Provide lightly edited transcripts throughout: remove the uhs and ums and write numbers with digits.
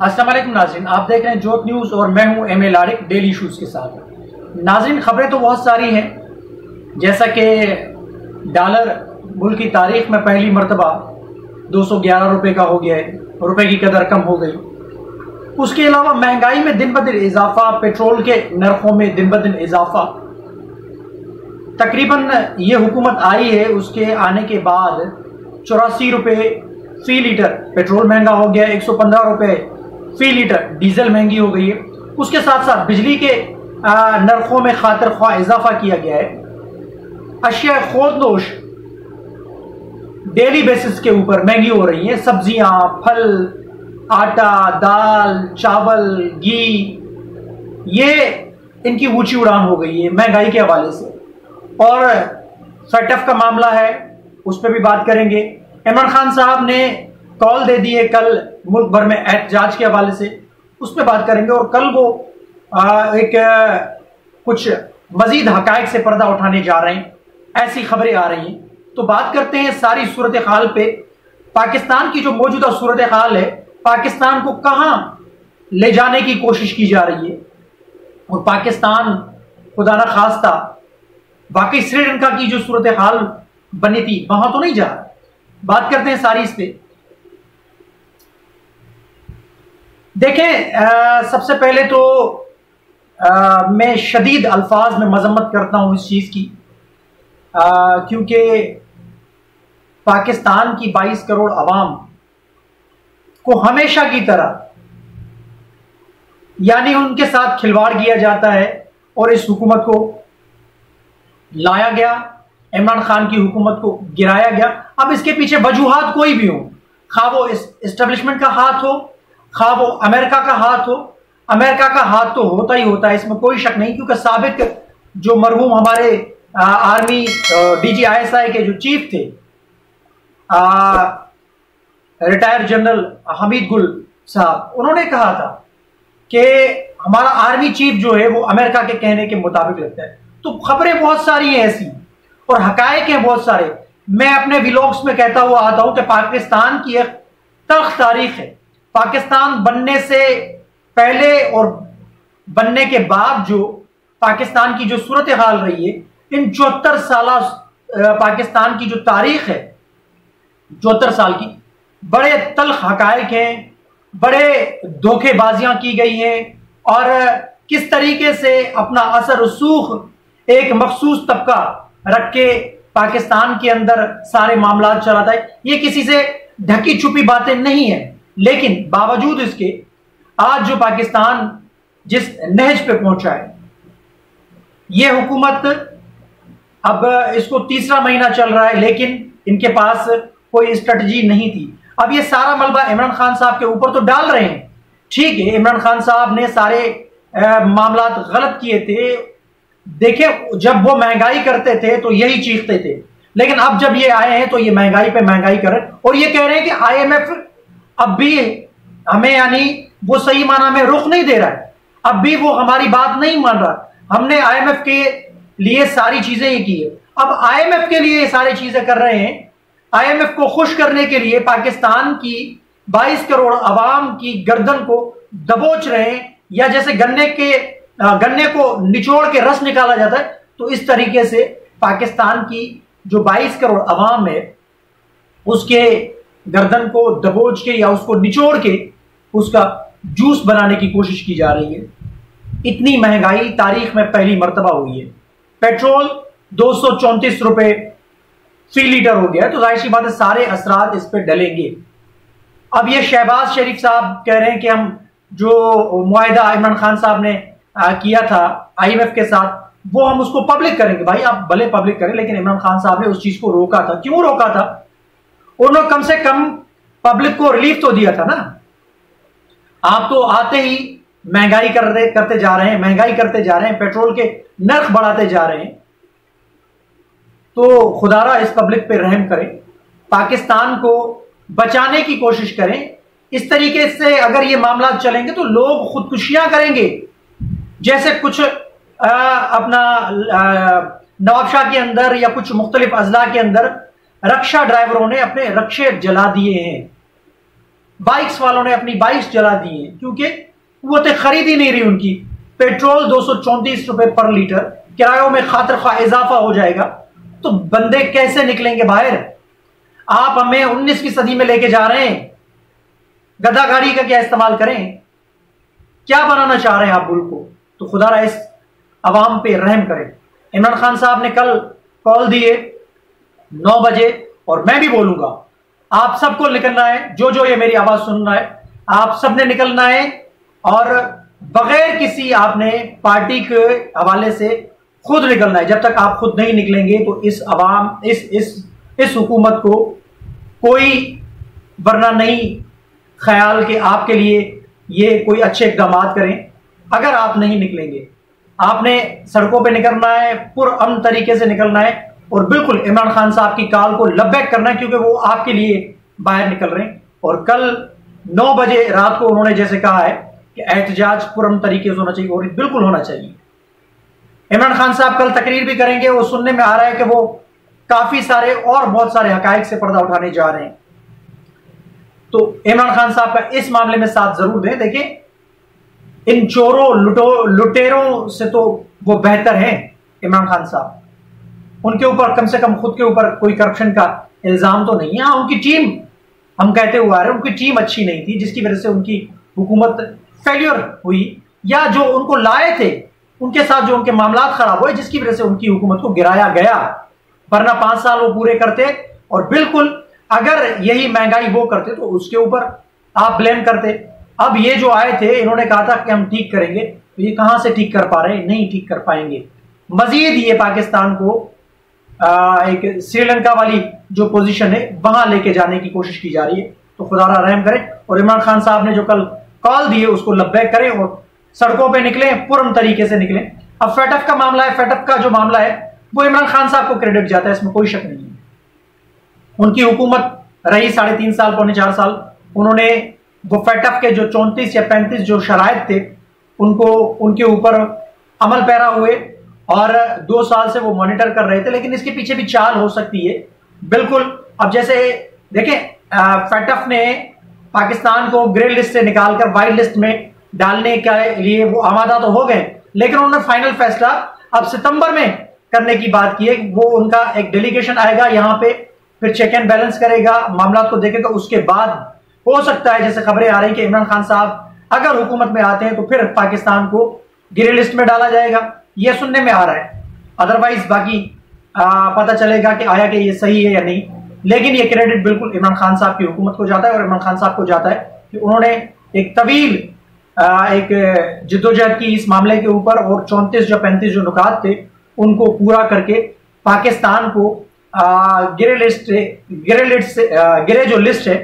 अस्सलाम वालेकुम नाज़रीन, आप देख रहे हैं जोत न्यूज़ और मैं हूं एम ए लारिक डेली इशूज़ के साथ। नाज़रीन, खबरें तो बहुत सारी हैं, जैसा कि डॉलर मुल्क की तारीख में पहली मरतबा 211 रुपये का हो गया है, रुपए की कदर कम हो गई। उसके अलावा महंगाई में दिन ब दिन इजाफा, पेट्रोल के नरखों में दिन ब दिन इजाफा। तकरीबन ये हुकूमत आई है, उसके आने के बाद 84 रुपये फी लीटर पेट्रोल महंगा हो गया है, 115 रुपये फी लीटर डीजल महंगी हो गई है। उसके साथ साथ बिजली के नरखों में खातिर ख्वाह इजाफा किया गया है। अशिया खोदनोश डेली बेसिस के ऊपर महंगी हो रही हैं। सब्जियां, फल, आटा, दाल, चावल, घी, ये इनकी ऊंची उड़ान हो गई है महंगाई के हवाले से। और फैटफ का मामला है, उस पर भी बात करेंगे। इमरान खान साहब ने कॉल दे दी है कल मुल्क भर में एहतजाज के हवाले से, उस पर बात करेंगे। और कल वो कुछ मजीद हकायक से पर्दा उठाने जा रहे हैं, ऐसी खबरें आ रही हैं। तो बात करते हैं सारी सूरत हाल पे। पाकिस्तान की जो मौजूदा सूरत हाल है, पाकिस्तान को कहां ले जाने की कोशिश की जा रही है, और पाकिस्तान खुदा ना खास्ता वाकई श्रीलंका की जो सूरत हाल बनी थी वहां तो नहीं जा रहा। बात करते हैं सारी इस पे। देखें, सबसे पहले तो मैं शदीद अल्फाज में मजम्मत करता हूं इस चीज की, क्योंकि पाकिस्तान की 22 करोड़ अवाम को हमेशा की तरह यानी उनके साथ खिलवाड़ किया जाता है और इस हुकूमत को लाया गया, इमरान खान की हुकूमत को गिराया गया। अब इसके पीछे वजूहात कोई भी हो, खा वो एस्टेब्लिशमेंट का हाथ हो, खा वो अमेरिका का हाथ हो। अमेरिका का हाथ तो होता ही होता है, इसमें कोई शक नहीं, क्योंकि साबिक जो मरहूम हमारे आर्मी DGISI के जो चीफ थे, रिटायर्ड जनरल हमीद गुल साहब, उन्होंने कहा था कि हमारा आर्मी चीफ जो है वो अमेरिका के कहने के मुताबिक लगता है। तो खबरें बहुत सारी हैं ऐसी, और हकायक हैं बहुत सारे। मैं अपने व्लॉग्स में कहता हुआ आता हूं कि पाकिस्तान की एक तल्ख तारीख है। पाकिस्तान बनने से पहले और बनने के बाद जो पाकिस्तान की जो सूरत हाल रही है, इन 74 साल पाकिस्तान की जो तारीख है, 74 साल की, बड़े तल्ख हकायक हैं, बड़े धोखेबाजियां की गई हैं, और किस तरीके से अपना असर रसूख एक मखसूस तबका रख के पाकिस्तान के अंदर सारे मामला चलाता है। ये किसी से ढकी छुपी बातें नहीं है, लेकिन बावजूद इसके आज जो पाकिस्तान जिस नहज पे पहुंचा है, ये हुकूमत अब इसको तीसरा महीना चल रहा है, लेकिन इनके पास कोई स्ट्रेटजी नहीं थी। अब ये सारा मलबा इमरान खान साहब के ऊपर तो डाल रहे हैं। ठीक है, इमरान खान साहब ने सारे मामला गलत किए थे। देखिए, जब वो महंगाई करते थे तो यही चीखते थे, लेकिन अब जब ये आए हैं तो ये महंगाई पे महंगाई कर रहे हैं, और ये कह रहे हैं कि IMF अब भी हमें यानी वो सही माना में रुख नहीं दे रहा है, अब भी वो हमारी बात नहीं मान रहा। हमने IMF के लिए सारी चीजें ये की है, अब IMF के लिए ये सारी चीजें कर रहे हैं। IMF को खुश करने के लिए पाकिस्तान की 22 करोड़ अवाम की गर्दन को दबोच रहे हैं, या जैसे गन्ने को निचोड़ के रस निकाला जाता है, तो इस तरीके से पाकिस्तान की जो 22 करोड़ अवाम है उसके गर्दन को दबोच के या उसको निचोड़ के उसका जूस बनाने की कोशिश की जा रही है। इतनी महंगाई तारीख में पहली मर्तबा हुई है। पेट्रोल 234 रुपए फी लीटर हो गया है, तो जाहिर सी बात है सारे असरात इस पे डलेंगे। अब ये शहबाज शरीफ साहब कह रहे हैं कि हम जो मुआहिदा इमरान खान साहब ने किया था IMF के साथ, वो हम उसको पब्लिक करेंगे। भाई, आप भले पब्लिक करें, लेकिन इमरान खान साहब ने उस चीज को रोका था। क्यों रोका था? उन्होंने कम से कम पब्लिक को रिलीफ तो दिया था ना। आप तो आते ही महंगाई करते जा रहे हैं, महंगाई करते जा रहे हैं, पेट्रोल के नर्ख बढ़ाते जा रहे हैं। तो खुदारा इस पब्लिक पे रहम करें, पाकिस्तान को बचाने की कोशिश करें। इस तरीके से अगर ये मामला चलेंगे तो लोग खुदकुशियां करेंगे, जैसे कुछ अपना नवाबशाह के अंदर या कुछ मुख्तलिफ अजला के अंदर रक्षा ड्राइवरों ने अपने रक्षे जला दिए हैं। बाइक्स वालों ने अपनी बाइक्स जला दी हैं क्योंकि कुव्वतें खरीद ही नहीं रही उनकी। पेट्रोल 234 रुपए पर लीटर, किरायों में खातिर खा इजाफा हो जाएगा, तो बंदे कैसे निकलेंगे बाहर? आप हमें 19वीं सदी में लेके जा रहे हैं। गधा गाड़ी का क्या इस्तेमाल करें? क्या बनाना चाह रहे हैं आप मुल्क को? तो खुदा इस अवाम पे रहम करें। इमरान खान साहब ने कल कॉल दिए 9 बजे, और मैं भी बोलूंगा आप सबको निकलना है। जो जो ये मेरी आवाज सुन रहा है, आप सबने निकलना है, और बगैर किसी आपने पार्टी के हवाले से खुद निकलना है। जब तक आप खुद नहीं निकलेंगे तो इस अवाम इस हुकूमत को कोई वरना नहीं ख्याल कि आपके लिए ये कोई अच्छे इकदाम करें। अगर आप नहीं निकलेंगे, आपने सड़कों पे निकलना है, पुरअमन तरीके से निकलना है, और बिल्कुल इमरान खान साहब की कॉल को लब्बैक करना है क्योंकि वो आपके लिए बाहर निकल रहे हैं। और कल 9 बजे रात को उन्होंने जैसे कहा है कि एहतजाज पुरअमन तरीके से होना चाहिए, और बिल्कुल होना चाहिए। इमरान खान साहब कल तकरीर भी करेंगे। वो सुनने में आ रहा है कि वो काफी सारे और बहुत सारे हकायक से पर्दा उठाने जा रहे हैं। तो इमरान खान साहब का इस मामले में साथ जरूर दें। देखिए, इन चोरों लुटेरों से तो वो बेहतर हैं इमरान खान साहब। उनके ऊपर कम से कम खुद के ऊपर कोई करप्शन का इल्जाम तो नहीं है। हाँ, उनकी टीम, हम कहते हुए आ रहे हैं, उनकी टीम अच्छी नहीं थी जिसकी वजह से उनकी हुकूमत फेल्योर हुई, या जो उनको लाए थे उनके साथ जो उनके मामला खराब हुए जिसकी वजह से उनकी हुकूमत को गिराया गया। वरना 5 साल वो पूरे करते, और बिल्कुल अगर यही महंगाई वो करते तो उसके ऊपर आप ब्लेम करते। अब ये जो आए थे, इन्होंने कहा था कि हम ठीक करेंगे, तो ये कहां से ठीक कर पा रहे हैं? नहीं ठीक कर पाएंगे। मजीद ये पाकिस्तान को एक श्रीलंका वाली जो पोजीशन है वहां लेके जाने की कोशिश की जा रही है। तो खुदारा रहम करें, और इमरान खान साहब ने जो कल कॉल दी है उसको लब्बैक करें और सड़कों पे निकले, पुरअमन तरीके से निकले। अब फेटअप का मामला है, फेटअप का जो मामला है वो इमरान खान साहब को क्रेडिट जाता है, इसमें कोई शक नहीं है। उनकी हुकूमत रही 3.5 साल, पौने 4 साल, उन्होंने वो फेटअप के जो 34 या 35 जो शराइत थे उनको उनके ऊपर अमल पैरा हुए, और 2 साल से वो मॉनिटर कर रहे थे। लेकिन इसके पीछे भी चाल हो सकती है बिल्कुल। अब जैसे देखें, फेटअप ने पाकिस्तान को ग्रे लिस्ट से निकालकर व्हाइट लिस्ट में डालने के लिए वो आमादा तो हो गए, लेकिन उन्होंने फाइनल फैसला अब सितंबर में करने की बात की है। वो उनका एक डेलीगेशन आएगा यहाँ पे, फिर चेक एंड बैलेंस करेगा, मामला को देखेगा। उसके बाद हो सकता है, जैसे खबरें आ रही कि इमरान खान साहब अगर हुकूमत में आते हैं तो फिर पाकिस्तान को ग्रे लिस्ट में डाला जाएगा, यह सुनने में आ रहा है। अदरवाइज बाकी पता चलेगा कि आया कि ये सही है या नहीं। लेकिन ये क्रेडिट बिल्कुल इमरान खान साहब की हुकूमत को जाता है, और इमरान खान साहब को जाता है कि उन्होंने एक तवील एक जिद्दोजहद की इस मामले के ऊपर, और 34 या 35 जो नुकात थे उनको पूरा करके पाकिस्तान को गिरे जो लिस्ट है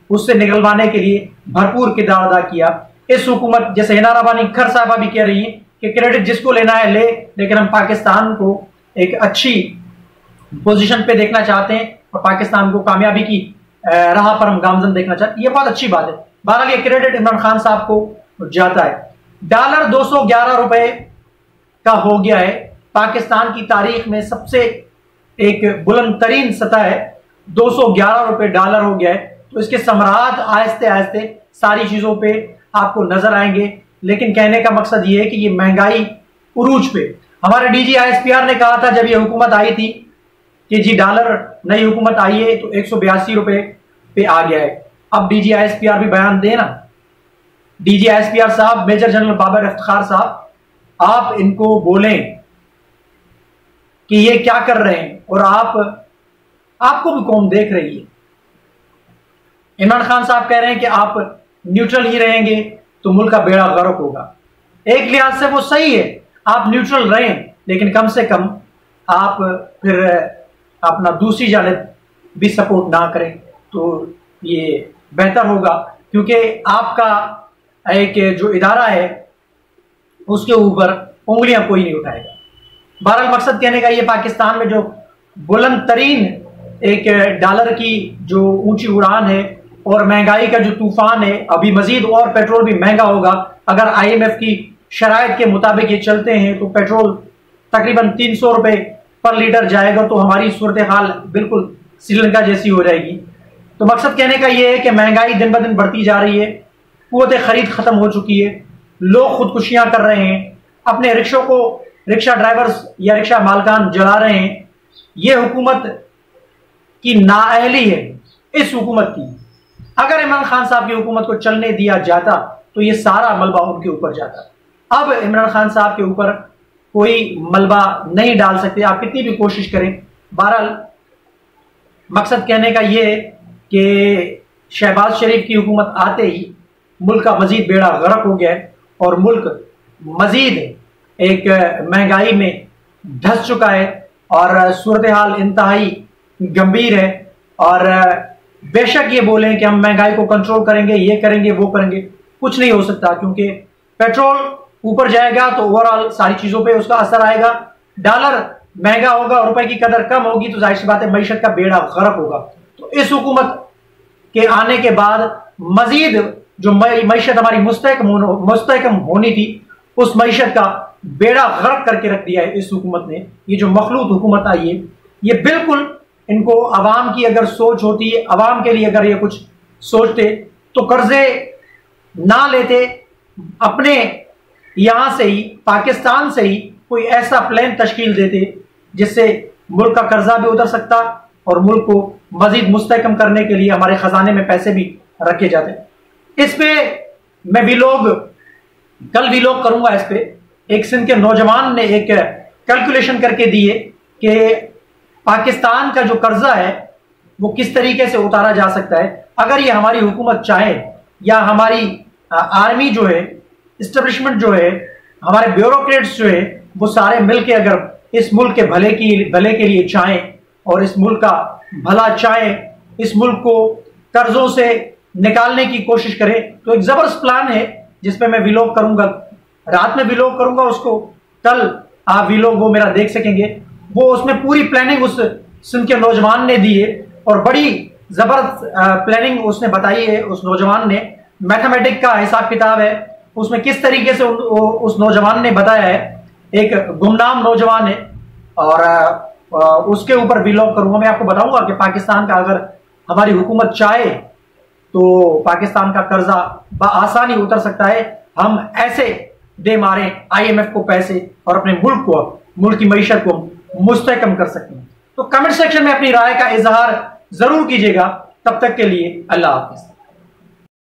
उससे निकलवाने के लिए भरपूर किरदार अदा किया। इस हुकूमत, जैसे हिना रबानी खर साहबा भी कह रही है कि क्रेडिट जिसको लेना है ले, लेकिन हम पाकिस्तान को एक अच्छी पोजीशन पे देखना चाहते हैं और पाकिस्तान को कामयाबी की राह पर हम गामजन देखना चाहते हैं। ये बहुत अच्छी बात है। बहरहाल ये क्रेडिट इमरान खान साहब को जाता है। डॉलर 211 रुपए का हो गया है, पाकिस्तान की तारीख में सबसे एक बुलंद तरीन सतह है। 211 रुपए डॉलर हो गया है। तो इसके समरात आहिस्ते आहिस्ते सारी चीजों पे आपको नजर आएंगे। लेकिन कहने का मकसद ये है कि ये महंगाई उरूज पे, हमारे डीजी ISPR ने कहा था जब ये हुकूमत आई थी कि जी डॉलर नई हुकूमत आई है तो 182 रुपए पे आ गया है। अब डीजी ISPR भी बयान देना। डीजी ISPR साहब, मेजर जनरल बाबर इफ्तिखार साहब, आप इनको बोलें कि ये क्या कर रहे हैं, और आपको भी कौम देख रही है। इमरान खान साहब कह रहे हैं कि आप न्यूट्रल ही रहेंगे तो मुल्क का बेड़ा गर्क होगा। एक लिहाज से वो सही है, आप न्यूट्रल रहें, लेकिन कम से कम आप फिर अपना दूसरी जानिब भी सपोर्ट ना करें तो ये बेहतर होगा, क्योंकि आपका एक जो इदारा है उसके ऊपर उंगलियां कोई नहीं उठाएगा। बहरहाल मकसद कहने का ये, पाकिस्तान में जो बुलंद तरीन एक डॉलर की जो ऊंची उड़ान है और महंगाई का जो तूफान है, अभी मजीद और पेट्रोल भी महंगा होगा। अगर IMF की शराइत के मुताबिक ये चलते हैं तो पेट्रोल तकरीबन 300 रुपए पर लीटर जाएगा, तो हमारी सूरत हाल बिल्कुल श्रीलंका जैसी हो जाएगी। तो मकसद कहने का यह है कि महंगाई दिन ब दिन बढ़ती जा रही है, कुव्वत खरीद खत्म हो चुकी है, लोग खुदकुशियां कर रहे हैं, अपने रिक्शों को रिक्शा ड्राइवर्स या रिक्शा मालकान जला रहे हैं। यह हुकूमत की नाअहली है इस हुकूमत की। अगर इमरान खान साहब की हुकूमत को चलने दिया जाता तो यह सारा मलबा उनके ऊपर जाता। अब इमरान खान साहब के ऊपर कोई मलबा नहीं डाल सकते, आप कितनी भी कोशिश करें। बहरहाल मकसद कहने का यह है कि शहबाज शरीफ की हुकूमत आते ही मुल्क का मजीद बेड़ा गर्क हो गया है और मुल्क मजीद एक महंगाई में धंस चुका है और सूरत हाल इंतहाई गंभीर है। और बेशक ये बोलें कि हम महंगाई को कंट्रोल करेंगे, ये करेंगे, वो करेंगे, कुछ नहीं हो सकता, क्योंकि पेट्रोल ऊपर जाएगा तो ओवरऑल सारी चीजों पे उसका असर आएगा। डॉलर महंगा होगा, रुपए की कदर कम होगी तो जाहिर सी बात है मईशत का बेड़ा गर्क होगा। तो इस हुकूमत के आने के बाद मजीद जो मईशत हमारी मुस्तहकम होनी थी, उस मईशत का बेड़ा गर्क करके रख दिया है इस हुकूमत ने। ये जो मखलूत हुकूमत आई है, ये बिल्कुल इनको अवाम की अगर सोच होती, अवाम के लिए अगर ये कुछ सोचते तो कर्जे ना लेते, अपने यहां से ही पाकिस्तान से ही कोई ऐसा प्लान तश्कील देते जिससे मुल्क का कर्जा भी उतर सकता और मुल्क को मजीद मुस्तहकम करने के लिए हमारे खजाने में पैसे भी रखे जाते। इस पे मैं कल वीलॉग करूंगा। इस पे एक सिंध के नौजवान ने एक कैलकुलेशन करके दिए कि पाकिस्तान का जो कर्जा है वो किस तरीके से उतारा जा सकता है अगर ये हमारी हुकूमत चाहे, या हमारी आर्मी जो है, इस्टेब्लिशमेंट जो है, हमारे ब्यूरोक्रेट्स जो है, वो सारे मिलके अगर इस मुल्क के भले के लिए चाहें और इस मुल्क का भला चाहें, इस मुल्क को कर्जों से निकालने की कोशिश करें, तो एक जबरदस्त प्लान है जिसपे मैं वीलॉग करूंगा, रात में वीलॉग करूंगा उसको। कल आप वीलॉग वो मेरा देख सकेंगे। वो उसमें पूरी प्लानिंग उस सिंध के नौजवान ने दी है और बड़ी जबरदस्त प्लानिंग उसने बताई है। उस नौजवान ने मैथमेटिक का हिसाब किताब है उसमें, किस तरीके से उस नौजवान ने बताया है। एक गुमनाम नौजवान है और उसके ऊपर वीलॉग करूंगा। मैं आपको बताऊंगा कि पाकिस्तान का अगर हमारी हुकूमत चाहे तो पाकिस्तान का कर्जा बआसानी उतर सकता है। हम ऐसे दे मारे IMF को पैसे और अपने मुल्क की मईशत को मुस्तहकम कर सकते हैं। तो कमेंट सेक्शन में अपनी राय का इजहार जरूर कीजिएगा। तब तक के लिए अल्लाह हाफिज।